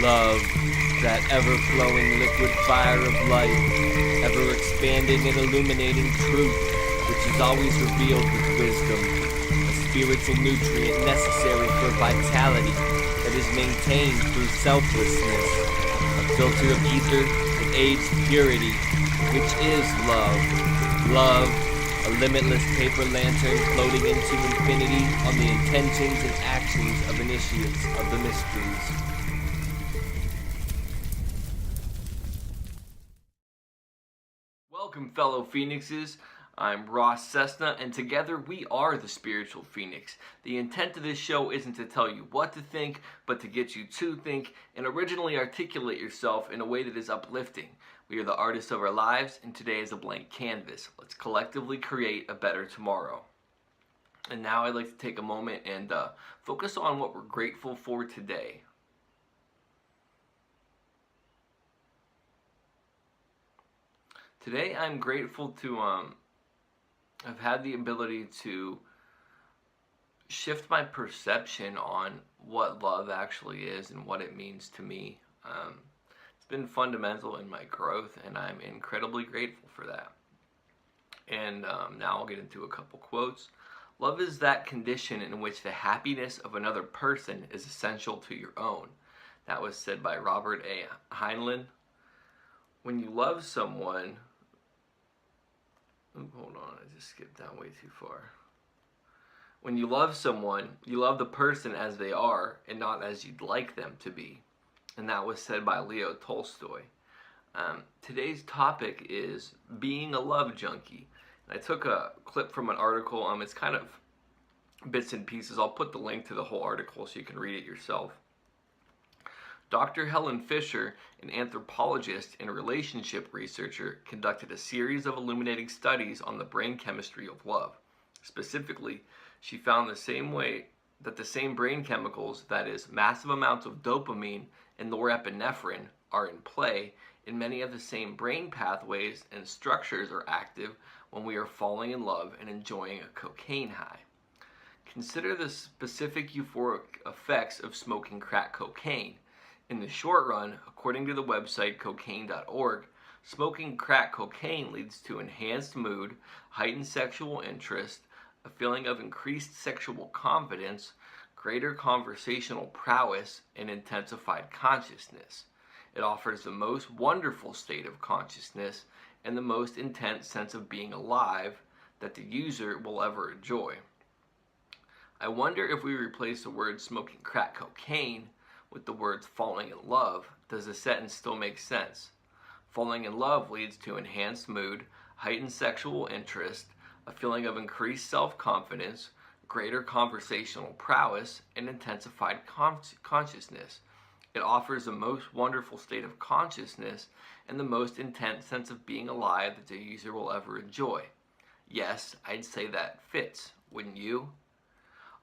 Love, that ever-flowing liquid fire of light, ever-expanding and illuminating truth, which is always revealed with wisdom, a spiritual nutrient necessary for vitality that is maintained through selflessness, a filter of ether that aids purity, which is love. Love, a limitless paper lantern floating into infinity on the intentions and actions of initiates of the mysteries. Welcome, fellow Phoenixes. I'm Ross Cessna, and together we are the Spiritual Phoenix. The intent of this show isn't to tell you what to think, but to get you to think and originally articulate yourself in a way that is uplifting. We are the artists of our lives, and today is a blank canvas. Let's collectively create a better tomorrow. And now I'd like to take a moment and focus on what we're grateful for today. Today I'm grateful to I've had the ability to shift my perception on what love actually is and what it means to me. It's been fundamental in my growth, and I'm incredibly grateful for that. And now I'll get into a couple quotes. Love is that condition in which the happiness of another person is essential to your own. That was said by Robert A. Heinlein. When you love someone, hold on, I just skipped down way too far. When you love someone, you love the person as they are and not as you'd like them to be. And that was said by Leo Tolstoy. Today's topic is being a love junkie. And I took a clip from an article. It's kind of bits and pieces. I'll put the link to the whole article so you can read it yourself. Dr. Helen Fisher, an anthropologist and relationship researcher, conducted a series of illuminating studies on the brain chemistry of love. Specifically, she found the same brain chemicals, that is, massive amounts of dopamine and norepinephrine, are in play, and many of the same brain pathways and structures are active when we are falling in love and enjoying a cocaine high. Consider the specific euphoric effects of smoking crack cocaine. In the short run, according to the website cocaine.org, smoking crack cocaine leads to enhanced mood, heightened sexual interest, a feeling of increased sexual confidence, greater conversational prowess, and intensified consciousness. It offers the most wonderful state of consciousness and the most intense sense of being alive that the user will ever enjoy. I wonder if we replace the word smoking crack cocaine with the words falling in love, does the sentence still make sense? Falling in love leads to enhanced mood, heightened sexual interest, a feeling of increased self-confidence, greater conversational prowess, and intensified consciousness. It offers the most wonderful state of consciousness and the most intense sense of being alive that the user will ever enjoy. Yes, I'd say that fits, wouldn't you?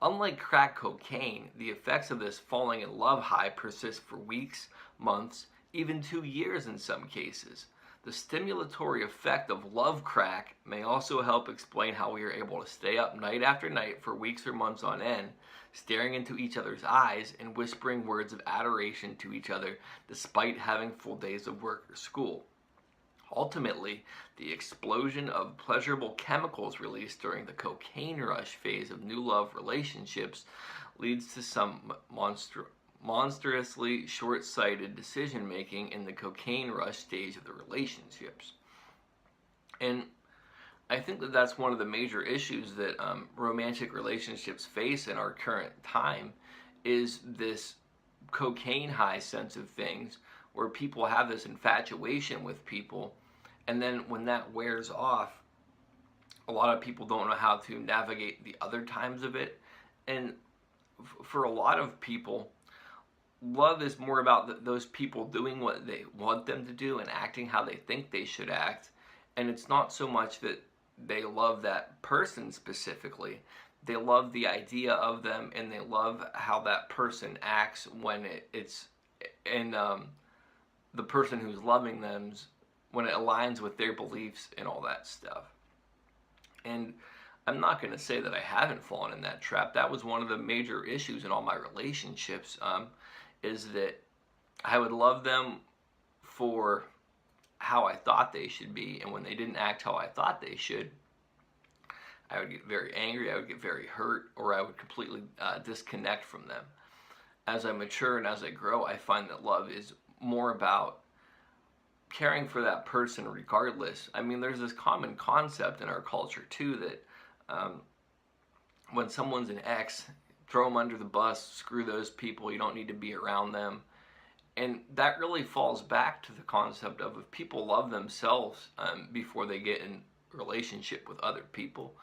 Unlike crack cocaine, the effects of this falling in love high persist for weeks, months, even 2 years in some cases. The stimulatory effect of love crack may also help explain how we are able to stay up night after night for weeks or months on end, staring into each other's eyes and whispering words of adoration to each other despite having full days of work or school. Ultimately, the explosion of pleasurable chemicals released during the cocaine rush phase of new love relationships leads to some monstrously short-sighted decision-making in the cocaine rush stage of the relationships. And I think that that's one of the major issues that romantic relationships face in our current time, is this cocaine high sense of things, where people have this infatuation with people, and then when that wears off, a lot of people don't know how to navigate the other times of it. And for a lot of people, love is more about those people doing what they want them to do and acting how they think they should act. And it's not so much that they love that person specifically. They love the idea of them, and they love how that person acts when it's in the person who's loving them's, when it aligns with their beliefs and all that stuff. And I'm not going to say that I haven't fallen in that trap. That was one of the major issues in all my relationships, is that I would love them for how I thought they should be, and when they didn't act how I thought they should, I would get very angry, I would get very hurt, or I would completely disconnect from them. As I mature and as I grow, I find that love is more about caring for that person regardless. I mean, there's this common concept in our culture too that when someone's an ex, throw them under the bus, screw those people, you don't need to be around them. And that really falls back to the concept of if people love themselves before they get in a relationship with other people,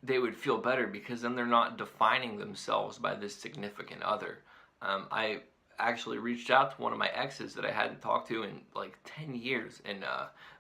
they would feel better because then they're not defining themselves by this significant other. I actually reached out to one of my exes that I hadn't talked to in like 10 years and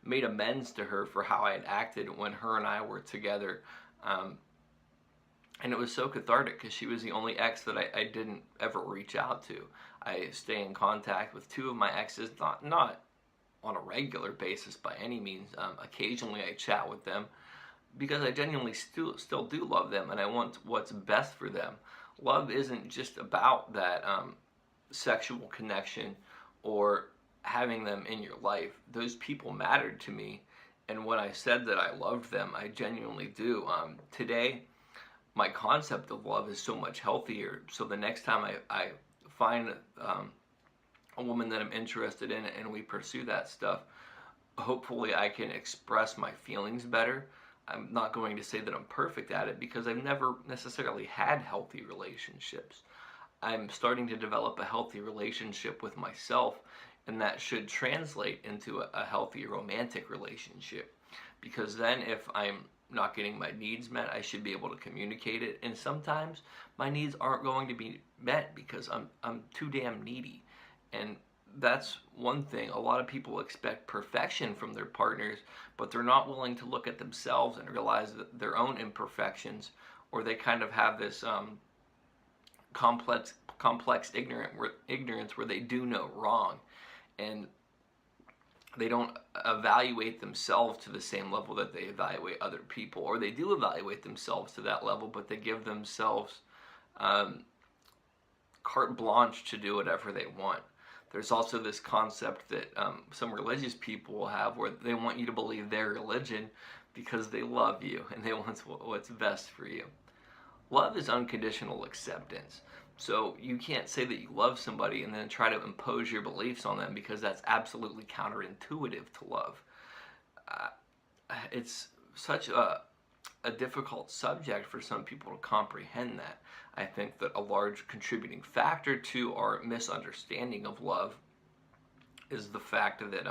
made amends to her for how I had acted when her and I were together. And it was so cathartic because she was the only ex that I didn't ever reach out to. I stay in contact with two of my exes, not on a regular basis by any means. Occasionally I chat with them because I genuinely still do love them and I want what's best for them. Love isn't just about that sexual connection or having them in your life. Those people mattered to me, and when I said that I loved them, I genuinely do. Today, my concept of love is so much healthier, so the next time I find a woman that I'm interested in and we pursue that stuff, hopefully I can express my feelings better. I'm not going to say that I'm perfect at it because I've never necessarily had healthy relationships. I'm starting to develop a healthy relationship with myself, and that should translate into a healthy romantic relationship, because then if I'm not getting my needs met, I should be able to communicate it, and sometimes my needs aren't going to be met because I'm too damn needy. And that's one thing. A lot of people expect perfection from their partners, but they're not willing to look at themselves and realize that their own imperfections, or they kind of have this complex ignorance where they do know wrong, and they don't evaluate themselves to the same level that they evaluate other people, or they do evaluate themselves to that level, but they give themselves carte blanche to do whatever they want. There's also this concept that some religious people will have where they want you to believe their religion because they love you and they want what's best for you. Love is unconditional acceptance. So you can't say that you love somebody and then try to impose your beliefs on them, because that's absolutely counterintuitive to love. It's such a difficult subject for some people to comprehend that. I think that a large contributing factor to our misunderstanding of love is the fact that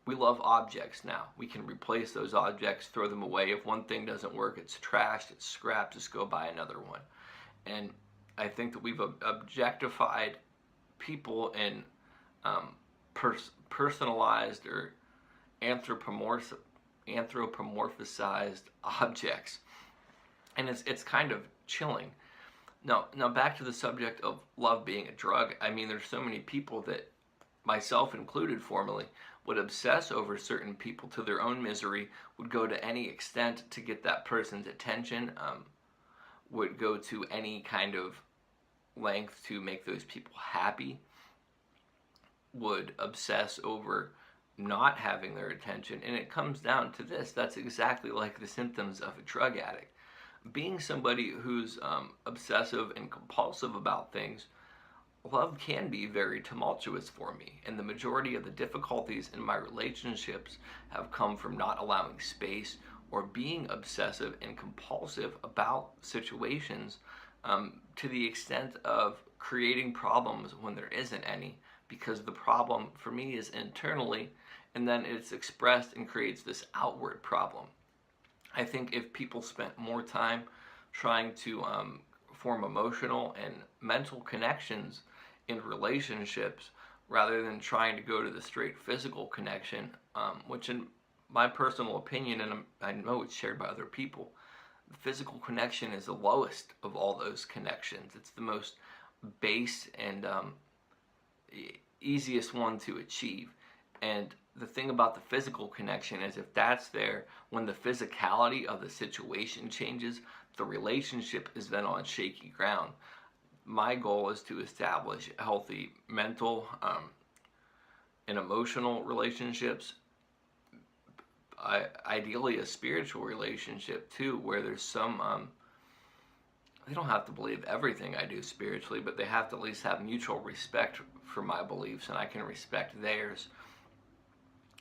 we love objects now. We can replace those objects, throw them away. If one thing doesn't work, it's trashed, it's scrapped, just go buy another one. And I think that we've objectified people in personalized or anthropomorphized objects, and it's kind of chilling. Now back to the subject of love being a drug. I mean, there's so many people that, myself included formerly, would obsess over certain people to their own misery, would go to any extent to get that person's attention, would go to any kind of length to make those people happy, would obsess over not having their attention. And it comes down to this: that's exactly like the symptoms of a drug addict. Being somebody who's obsessive and compulsive about things, love can be very tumultuous for me, and the majority of the difficulties in my relationships have come from not allowing space or being obsessive and compulsive about situations, to the extent of creating problems when there isn't any, because the problem for me is internally, and then it's expressed and creates this outward problem. I think if people spent more time trying to form emotional and mental connections in relationships rather than trying to go to the straight physical connection, which in my personal opinion, and I know it's shared by other people, the physical connection is the lowest of all those connections. It's the most base and easiest one to achieve. And the thing about the physical connection is, if that's there, when the physicality of the situation changes, the relationship is then on shaky ground. my goal is to establish healthy mental and emotional relationships. Ideally a spiritual relationship too, where there's some they don't have to believe everything I do spiritually, but they have to at least have mutual respect for my beliefs, and I can respect theirs,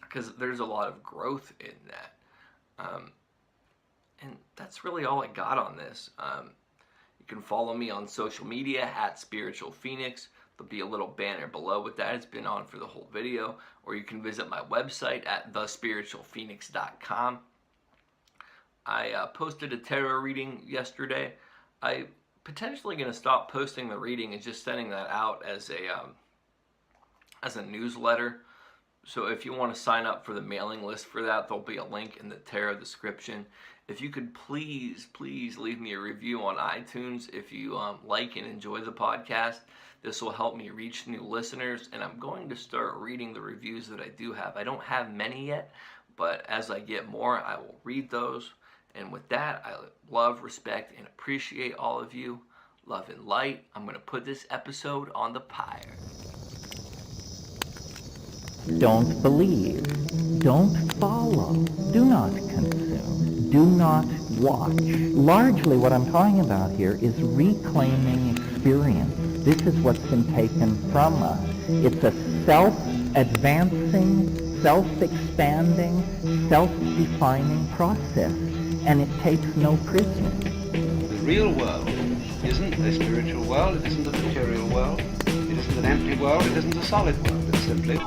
because there's a lot of growth in that. And that's really all I got on this. You can follow me on social media at Spiritual Phoenix. There'll be a little banner below with that. It's been on for the whole video. Or you can visit my website at thespiritualphoenix.com. I posted a tarot reading yesterday. I'm potentially going to stop posting the reading and just sending that out as a newsletter. So if you want to sign up for the mailing list for that, there'll be a link in the tarot description. If you could please leave me a review on iTunes if you like and enjoy the podcast. This will help me reach new listeners, and I'm going to start reading the reviews that I do have. I don't have many yet, but as I get more, I will read those. And with that, I love, respect, and appreciate all of you. Love and light. I'm going to put this episode on the pyre. Don't believe. Don't follow. Do not consume. Do not watch. Largely what I'm talking about here is reclaiming experience. This is what's been taken from us. It's a self-advancing, self-expanding, self-defining process, and it takes no prisoners. The real world isn't a spiritual world, it isn't a material world, it isn't an empty world, it isn't a solid world. It's simply